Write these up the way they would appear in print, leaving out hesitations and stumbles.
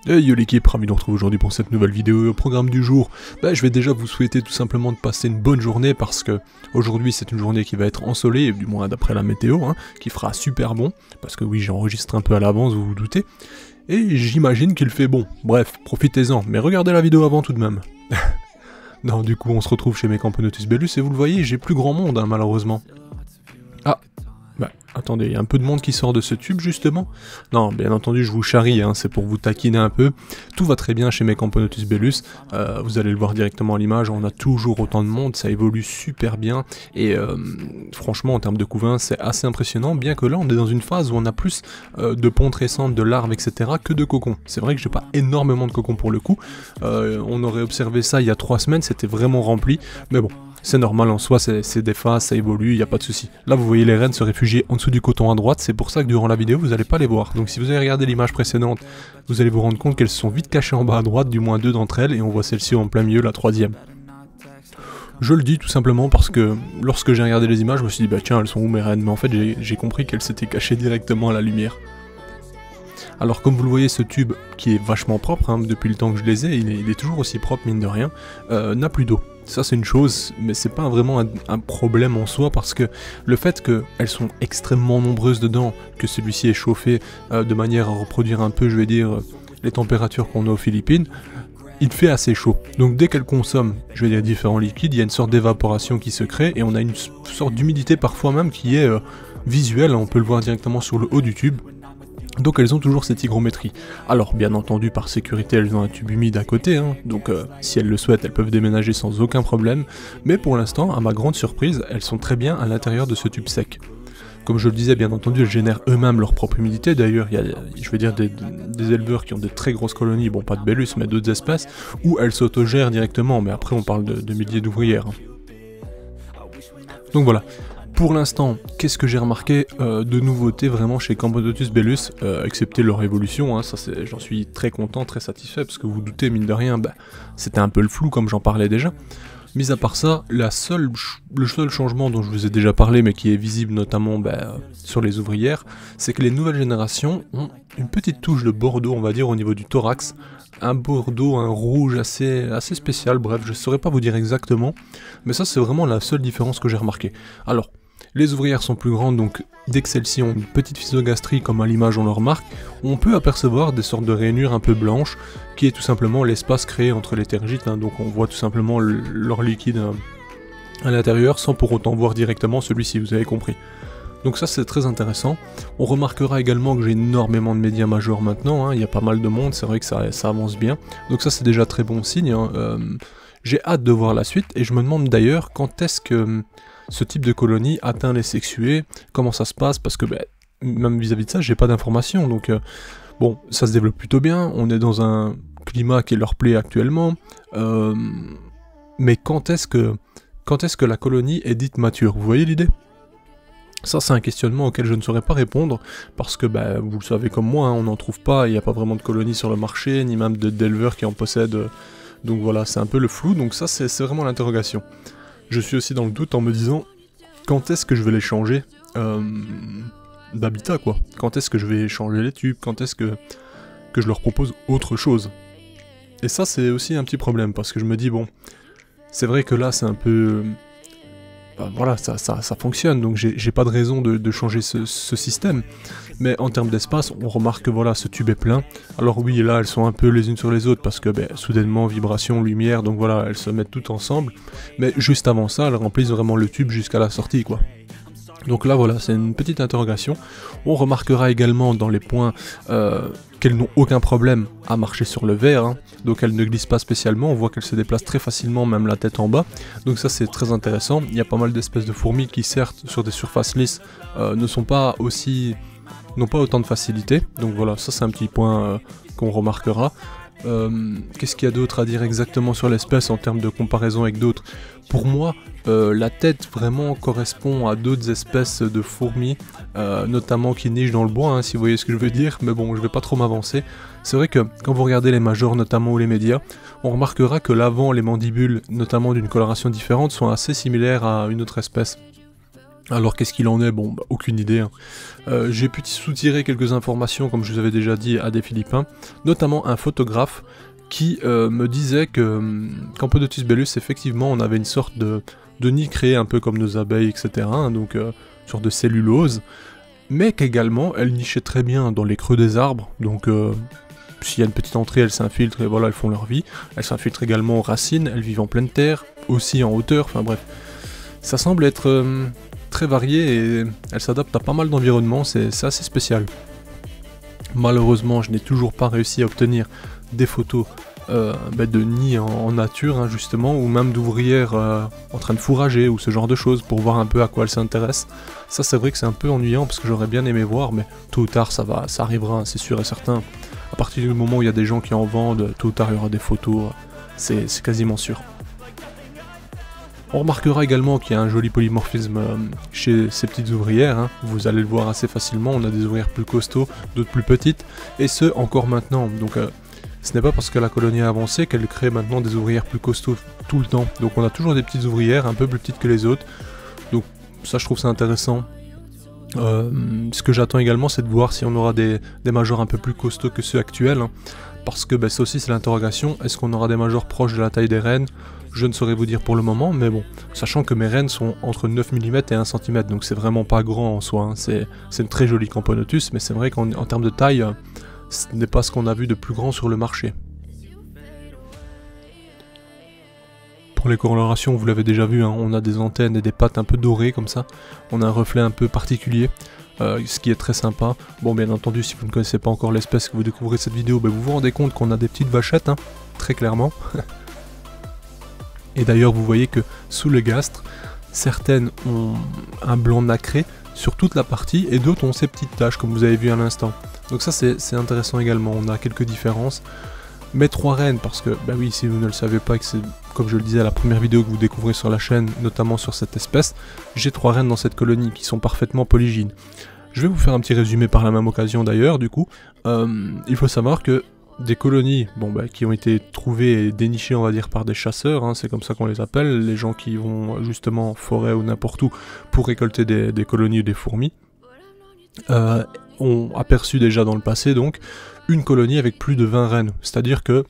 Hey yo l'équipe, ravi de nous retrouver aujourd'hui pour cette nouvelle vidéo. Au programme du jour, je vais déjà vous souhaiter tout simplement de passer une bonne journée parce que aujourd'hui c'est une journée qui va être ensoleillée, du moins d'après la météo, qui fera super bon, parce que oui j'enregistre un peu à l'avance, vous vous doutez, et j'imagine qu'il fait bon. Bref, profitez-en, mais regardez la vidéo avant tout de même. Non, du coup on se retrouve chez Mecamponotus Bellus et vous le voyez, j'ai plus grand monde malheureusement. Ah, attendez, il y a un peu de monde qui sort de ce tube justement. Non, bien entendu je vous charrie, c'est pour vous taquiner un peu. Tout va très bien chez Mecamponotus Bellus, vous allez le voir directement à l'image, on a toujours autant de monde, ça évolue super bien. Et franchement en termes de couvain c'est assez impressionnant, bien que là on est dans une phase où on a plus de pontes récentes, de larves, etc. que de cocons. C'est vrai que j'ai pas énormément de cocons pour le coup, on aurait observé ça il y a 3 semaines, c'était vraiment rempli, mais bon. C'est normal en soi, c'est des phases, ça évolue, il n'y a pas de souci. Là vous voyez les reines se réfugier en dessous du coton à droite, c'est pour ça que durant la vidéo vous n'allez pas les voir. Donc si vous avez regardé l'image précédente, vous allez vous rendre compte qu'elles sont vite cachées en bas à droite, du moins 2 d'entre elles, et on voit celle-ci en plein milieu, la 3e. Je le dis tout simplement parce que lorsque j'ai regardé les images, je me suis dit tiens elles sont où mes reines, mais en fait j'ai compris qu'elles s'étaient cachées directement à la lumière. Alors comme vous le voyez, ce tube qui est vachement propre, depuis le temps que je les ai, il est toujours aussi propre mine de rien, n'a plus d'eau. Ça c'est une chose, mais c'est pas vraiment un problème en soi parce que le fait qu'elles sont extrêmement nombreuses dedans, que celui-ci est chauffé de manière à reproduire un peu, je vais dire, les températures qu'on a aux Philippines, il fait assez chaud. Donc dès qu'elle consomme, je vais dire, différents liquides, il y a une sorte d'évaporation qui se crée et on a une sorte d'humidité parfois même qui est visuelle, on peut le voir directement sur le haut du tube. Donc elles ont toujours cette hygrométrie. Alors bien entendu par sécurité elles ont un tube humide à côté, donc si elles le souhaitent elles peuvent déménager sans aucun problème, mais pour l'instant à ma grande surprise elles sont très bien à l'intérieur de ce tube sec. Comme je le disais bien entendu elles génèrent eux-mêmes leur propre humidité, d'ailleurs il y a je veux dire des éleveurs qui ont de très grosses colonies, bon pas de Bellus mais d'autres espèces, où elles s'autogèrent directement, mais après on parle de milliers d'ouvrières. Donc voilà. Pour l'instant, qu'est-ce que j'ai remarqué de nouveautés vraiment chez Mecamponotus Bellus, excepté leur évolution, ça j'en suis très content, très satisfait, parce que vous vous doutez, mine de rien, c'était un peu le flou comme j'en parlais déjà. Mis à part ça, le seul changement dont je vous ai déjà parlé, mais qui est visible notamment sur les ouvrières, c'est que les nouvelles générations ont une petite touche de bordeaux, on va dire, au niveau du thorax. Un bordeaux, un rouge assez spécial, bref, je ne saurais pas vous dire exactement, mais ça c'est vraiment la seule différence que j'ai remarqué. Alors, les ouvrières sont plus grandes, donc dès que celles-ci ont une petite physogastrie, comme à l'image on le remarque, on peut apercevoir des sortes de rainures un peu blanches, qui est tout simplement l'espace créé entre les tergites, donc on voit tout simplement leur liquide à l'intérieur, sans pour autant voir directement celui-ci, vous avez compris. Donc ça c'est très intéressant. On remarquera également que j'ai énormément de médias majeurs maintenant, il y a pas mal de monde, c'est vrai que ça avance bien, donc ça c'est déjà très bon signe. J'ai hâte de voir la suite, et je me demande d'ailleurs quand est-ce que ce type de colonie atteint les sexués, comment ça se passe, parce que même vis-à-vis de ça, j'ai pas d'informations, donc bon, ça se développe plutôt bien, on est dans un climat qui leur plaît actuellement, mais quand est-ce que la colonie est dite mature, vous voyez l'idée? Ça c'est un questionnement auquel je ne saurais pas répondre, parce que vous le savez comme moi, on n'en trouve pas, il n'y a pas vraiment de colonies sur le marché, ni même d'éleveurs qui en possèdent, donc voilà, c'est un peu le flou, donc ça c'est vraiment l'interrogation. Je suis aussi dans le doute en me disant, quand est-ce que je vais les changer d'habitat, quoi? Quand est-ce que je vais changer les tubes? Quand est-ce que je leur propose autre chose? Et ça, c'est aussi un petit problème, parce que je me dis, bon, c'est vrai que là, c'est un peu... voilà, ça fonctionne, donc j'ai pas de raison de changer ce système. Mais en termes d'espace, on remarque que voilà, ce tube est plein. Alors oui, là, elles sont un peu les unes sur les autres, parce que soudainement, vibration, lumière, donc voilà, elles se mettent toutes ensemble. Mais juste avant ça, elles remplissent vraiment le tube jusqu'à la sortie, quoi. Donc là voilà, c'est une petite interrogation. On remarquera également dans les points qu'elles n'ont aucun problème à marcher sur le verre, donc elles ne glissent pas spécialement, on voit qu'elles se déplacent très facilement, même la tête en bas, donc ça c'est très intéressant. Il y a pas mal d'espèces de fourmis qui certes sur des surfaces lisses n'ont pas autant de facilité, donc voilà, ça c'est un petit point qu'on remarquera. Qu'est-ce qu'il y a d'autre à dire exactement sur l'espèce en termes de comparaison avec d'autres? Pour moi, la tête vraiment correspond à d'autres espèces de fourmis, notamment qui nichent dans le bois, si vous voyez ce que je veux dire, mais bon, je vais pas trop m'avancer. C'est vrai que quand vous regardez les majors notamment ou les médias, on remarquera que l'avant, les mandibules, notamment d'une coloration différente, sont assez similaires à une autre espèce. Alors qu'est-ce qu'il en est? Bon, bah, aucune idée. Hein. J'ai pu soutirer quelques informations, comme je vous avais déjà dit, à des Philippins, notamment un photographe qui me disait que Camponotus bellus, effectivement, on avait une sorte de nid créé un peu comme nos abeilles, etc. Hein, donc une sorte de cellulose, mais qu'également elle nichait très bien dans les creux des arbres, donc s'il y a une petite entrée, elles s'infiltrent et voilà, elles font leur vie. Elles s'infiltrent également aux racines, elles vivent en pleine terre, aussi en hauteur, enfin bref. Ça semble être très varié et elles s'adaptent à pas mal d'environnements, c'est assez spécial. Malheureusement, je n'ai toujours pas réussi à obtenir des photos de nids en nature, hein, justement, ou même d'ouvrières en train de fourrager, ou ce genre de choses, pour voir un peu à quoi elles s'intéressent. Ça, c'est vrai que c'est un peu ennuyant, parce que j'aurais bien aimé voir, mais tôt ou tard, ça arrivera, c'est sûr et certain. À partir du moment où il y a des gens qui en vendent, tôt ou tard, il y aura des photos, c'est quasiment sûr. On remarquera également qu'il y a un joli polymorphisme chez ces petites ouvrières, hein. Vous allez le voir assez facilement, on a des ouvrières plus costauds, d'autres plus petites, et ce, encore maintenant, donc ce n'est pas parce que la colonie a avancé qu'elle crée maintenant des ouvrières plus costauds tout le temps. Donc on a toujours des petites ouvrières un peu plus petites que les autres. Donc ça, je trouve ça intéressant. Ce que j'attends également, c'est de voir si on aura des majors un peu plus costauds que ceux actuels. Hein, parce que ça aussi, c'est l'interrogation. Est-ce qu'on aura des majors proches de la taille des reines? Je ne saurais vous dire pour le moment, mais bon. Sachant que mes reines sont entre 9 mm et 1 cm, donc c'est vraiment pas grand en soi. Hein. C'est une très jolie Camponotus, mais c'est vrai qu'en termes de taille... ce n'est pas ce qu'on a vu de plus grand sur le marché. Pour les colorations, vous l'avez déjà vu, hein, on a des antennes et des pattes un peu dorées comme ça. On a un reflet un peu particulier, ce qui est très sympa. Bon, bien entendu, si vous ne connaissez pas encore l'espèce que vous découvrez cette vidéo, vous vous rendez compte qu'on a des petites vachettes, hein, très clairement. Et d'ailleurs, vous voyez que sous le gastre, certaines ont un blanc nacré sur toute la partie et d'autres ont ces petites taches, comme vous avez vu à l'instant. Donc ça c'est intéressant également, on a quelques différences. Mes 3 reines, parce que, bah oui, si vous ne le savez pas, que c'est, comme je le disais, la première vidéo que vous découvrez sur la chaîne, notamment sur cette espèce, j'ai 3 reines dans cette colonie qui sont parfaitement polygynes. Je vais vous faire un petit résumé par la même occasion d'ailleurs, du coup. Il faut savoir que des colonies qui ont été trouvées et dénichées, on va dire, par des chasseurs, hein, c'est comme ça qu'on les appelle, les gens qui vont justement en forêt ou n'importe où pour récolter des colonies ou des fourmis, ont aperçu déjà dans le passé donc une colonie avec plus de 20 reines, c'est-à-dire que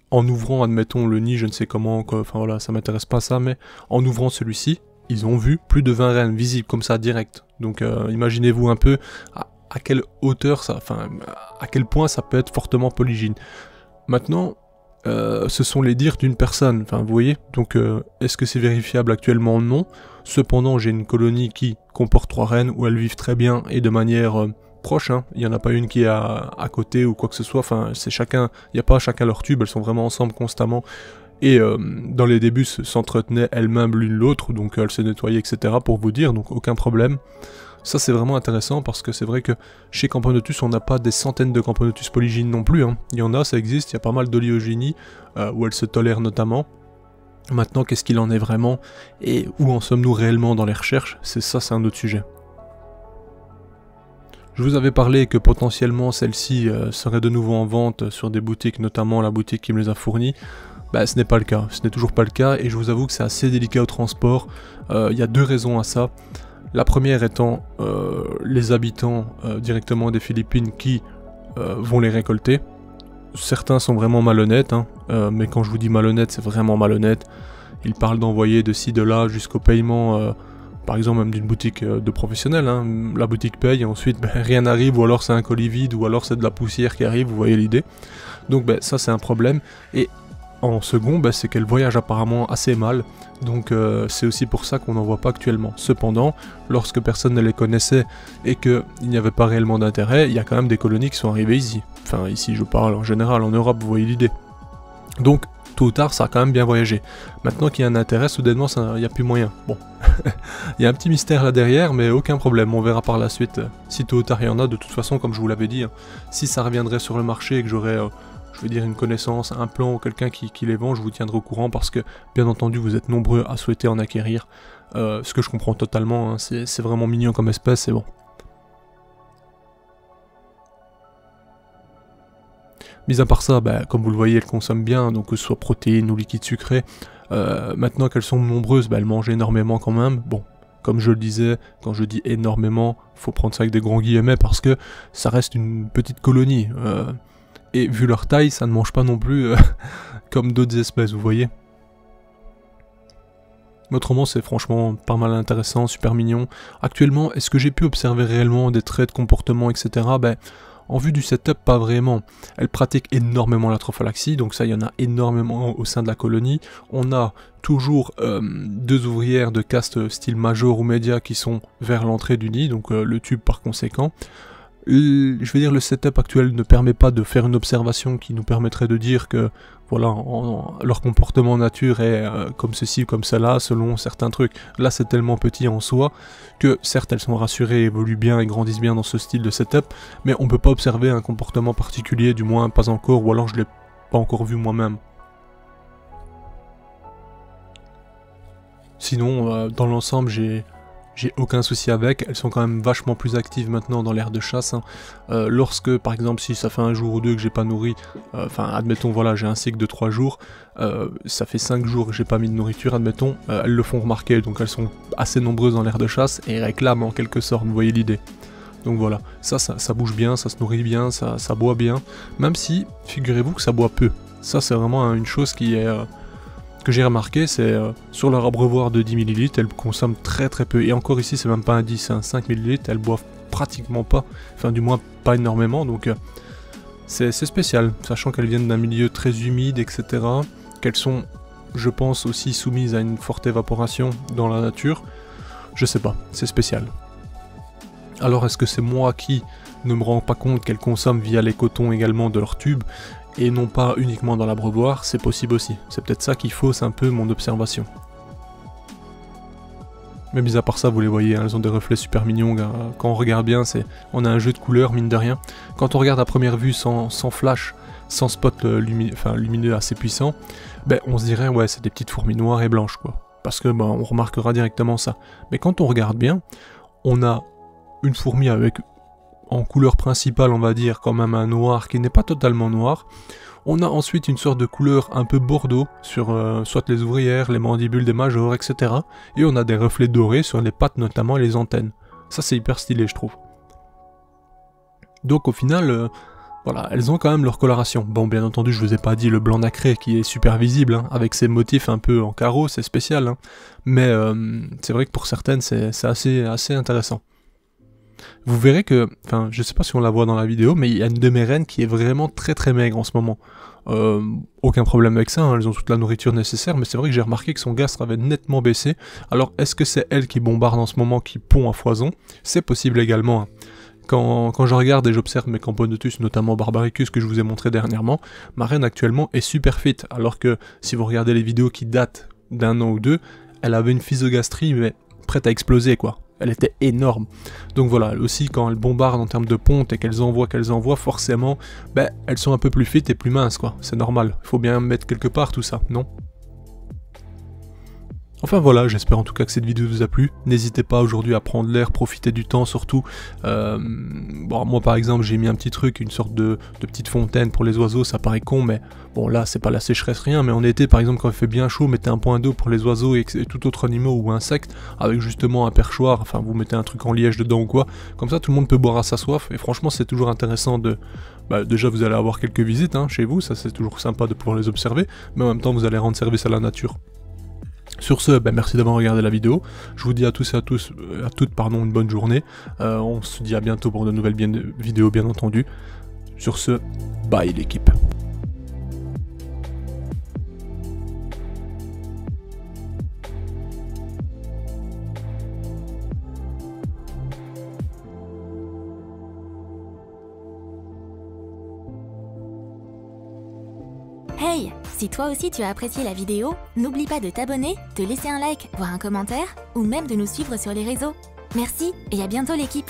en ouvrant, admettons, le nid, je ne sais comment, enfin voilà, ça m'intéresse pas ça, mais en ouvrant celui-ci, ils ont vu plus de 20 reines visibles comme ça, direct. Donc imaginez-vous un peu à quelle hauteur ça, enfin à quel point ça peut être fortement polygyne. Maintenant, ce sont les dires d'une personne, enfin vous voyez, donc est-ce que c'est vérifiable actuellement? Non. Cependant, j'ai une colonie qui comporte 3 reines où elles vivent très bien et de manière proche, hein. Il n'y en a pas une qui est à côté ou quoi que ce soit, enfin c'est chacun, il n'y a pas chacun leur tube, elles sont vraiment ensemble constamment. Et dans les débuts s'entretenaient elles-mêmes l'une l'autre, donc elles se nettoyaient, etc. pour vous dire, donc aucun problème. Ça c'est vraiment intéressant parce que c'est vrai que chez Camponotus on n'a pas des centaines de Camponotus polygynes non plus, hein. Il y en a, ça existe, il y a pas mal d'oligogénie où elles se tolèrent notamment. Maintenant qu'est-ce qu'il en est vraiment et où en sommes-nous réellement dans les recherches, c'est un autre sujet. Je vous avais parlé que potentiellement celle-ci serait de nouveau en vente sur des boutiques, notamment la boutique qui me les a fournies. Ce n'est pas le cas, ce n'est toujours pas le cas et je vous avoue que c'est assez délicat au transport. Il y a 2 raisons à ça. La première étant les habitants directement des Philippines qui vont les récolter. Certains sont vraiment malhonnêtes, hein, mais quand je vous dis malhonnête, c'est vraiment malhonnête. Ils parlent d'envoyer de ci, de là, jusqu'au paiement, par exemple même d'une boutique de professionnels. Hein. La boutique paye et ensuite rien n'arrive, ou alors c'est un colis vide, ou alors c'est de la poussière qui arrive, vous voyez l'idée. Donc ça c'est un problème. Et en second, c'est qu'elle voyage apparemment assez mal, donc c'est aussi pour ça qu'on n'en voit pas actuellement. Cependant, lorsque personne ne les connaissait et qu'il n'y avait pas réellement d'intérêt, il y a quand même des colonies qui sont arrivées ici. Enfin ici je parle en général, en Europe, vous voyez l'idée. Donc tôt ou tard ça a quand même bien voyagé. Maintenant qu'il y a un intérêt, soudainement il n'y a plus moyen. Bon, il y a un petit mystère là derrière, mais aucun problème, on verra par la suite. Si tôt ou tard il y en a, de toute façon comme je vous l'avais dit, hein, si ça reviendrait sur le marché et que j'aurais... je veux dire une connaissance, un plan ou quelqu'un qui les vend, je vous tiendrai au courant parce que bien entendu vous êtes nombreux à souhaiter en acquérir, ce que je comprends totalement, hein, c'est vraiment mignon comme espèce, c'est bon. Mis à part ça, comme vous le voyez, elles consomment bien, donc que ce soit protéines ou liquides sucrés. Maintenant qu'elles sont nombreuses, elles mangent énormément quand même. Bon, Comme je le disais, quand je dis énormément, faut prendre ça avec des grands guillemets parce que ça reste une petite colonie. Et vu leur taille, ça ne mange pas non plus comme d'autres espèces, vous voyez. Autrement, c'est franchement pas mal intéressant, super mignon. Actuellement, est-ce que j'ai pu observer réellement des traits de comportement, etc. Ben, en vue du setup, pas vraiment. Elle pratique énormément la trophallaxie, donc ça, il y en a énormément au sein de la colonie. On a toujours 2 ouvrières de caste style major ou média qui sont vers l'entrée du nid, donc le tube par conséquent. Je vais dire le setup actuel ne permet pas de faire une observation qui nous permettrait de dire que voilà, leur comportement nature est comme ceci ou comme cela selon certains trucs. Là c'est tellement petit en soi que certes elles sont rassurées, évoluent bien et grandissent bien dans ce style de setup, mais on peut pas observer un comportement particulier, du moins pas encore, ou alors je l'ai pas encore vu moi-même. Sinon dans l'ensemble j'ai aucun souci avec, elles sont quand même vachement plus actives maintenant dans l'ère de chasse. Hein. Lorsque, par exemple, si ça fait un jour ou deux que j'ai pas nourri, enfin, admettons, voilà, j'ai un cycle de 3 jours, ça fait 5 jours que j'ai pas mis de nourriture, admettons, elles le font remarquer, donc elles sont assez nombreuses dans l'ère de chasse et réclament en quelque sorte, vous voyez l'idée. Donc voilà, ça bouge bien, ça se nourrit bien, ça boit bien, même si, figurez-vous que ça boit peu. Ça, c'est vraiment une chose qui est... que j'ai remarqué, c'est sur leur abreuvoir de 10 ml, elles consomment très peu. Et encore ici, c'est même pas un 10, c'est un 5 ml, elles boivent pratiquement pas, enfin du moins pas énormément, donc c'est spécial, sachant qu'elles viennent d'un milieu très humide, etc. Qu'elles sont, je pense, aussi soumises à une forte évaporation dans la nature. Je sais pas, c'est spécial. Alors est-ce que c'est moi qui ne me rends pas compte qu'elles consomment via les cotons également de leur tube et non pas uniquement dans l'abreuvoir? C'est possible aussi. C'est peut-être ça qui fausse un peu mon observation. Mais mis à part ça, vous les voyez, hein, elles ont des reflets super mignons. Quand on regarde bien, on a un jeu de couleurs, mine de rien. Quand on regarde à première vue sans flash, sans spot lumineux assez puissant, ben, on se dirait, ouais, c'est des petites fourmis noires et blanches, quoi. Parce que on remarquera directement ça. Mais quand on regarde bien, on a une fourmi avec... en couleur principale, on va dire, quand même un noir qui n'est pas totalement noir. On a ensuite une sorte de couleur un peu bordeaux sur soit les ouvrières, les mandibules des majors, etc. Et on a des reflets dorés sur les pattes notamment et les antennes. Ça c'est hyper stylé je trouve. Donc au final, voilà, elles ont quand même leur coloration. Bon bien entendu je vous ai pas dit le blanc nacré qui est super visible, hein, avec ses motifs un peu en carreau, c'est spécial. Hein. Mais c'est vrai que pour certaines c'est assez intéressant. Vous verrez que, enfin, je sais pas si on la voit dans la vidéo, mais il y a une de mes reines qui est vraiment très maigre en ce moment. Aucun problème avec ça, hein, elles ont toute la nourriture nécessaire, mais c'est vrai que j'ai remarqué que son gaz avait nettement baissé. Alors, est-ce que c'est elle qui bombarde en ce moment, qui pond à foison? C'est possible également. Hein. Quand je regarde et j'observe mes Camponotus, notamment Barbaricus que je vous ai montré dernièrement, ma reine actuellement est super fit, alors que si vous regardez les vidéos qui datent d'1 an ou 2, elle avait une physogastrie, mais prête à exploser, quoi. Elle était énorme. Donc voilà, aussi quand elles bombardent en termes de ponte et qu'elles envoient, forcément, ben, elles sont un peu plus fit et plus minces, quoi. C'est normal. Il faut bien mettre quelque part tout ça, non ? Enfin voilà, j'espère en tout cas que cette vidéo vous a plu. N'hésitez pas aujourd'hui à prendre l'air, profiter du temps surtout. Bon, moi par exemple j'ai mis un petit truc, une sorte de petite fontaine pour les oiseaux, ça paraît con, mais bon là c'est pas la sécheresse rien, mais en été par exemple quand il fait bien chaud, mettez un point d'eau pour les oiseaux et tout autre animal ou insecte, avec justement un perchoir, enfin vous mettez un truc en liège dedans ou quoi, comme ça tout le monde peut boire à sa soif, et franchement c'est toujours intéressant de... Bah, déjà vous allez avoir quelques visites hein, chez vous, ça c'est toujours sympa de pouvoir les observer, mais en même temps vous allez rendre service à la nature. Sur ce, ben merci d'avoir regardé la vidéo, je vous dis à tous et à toutes pardon, une bonne journée, on se dit à bientôt pour de nouvelles vidéos bien entendu. Sur ce, bye l'équipe. Hey, si toi aussi tu as apprécié la vidéo, n'oublie pas de t'abonner, de laisser un like, voire un commentaire, ou même de nous suivre sur les réseaux. Merci et à bientôt l'équipe.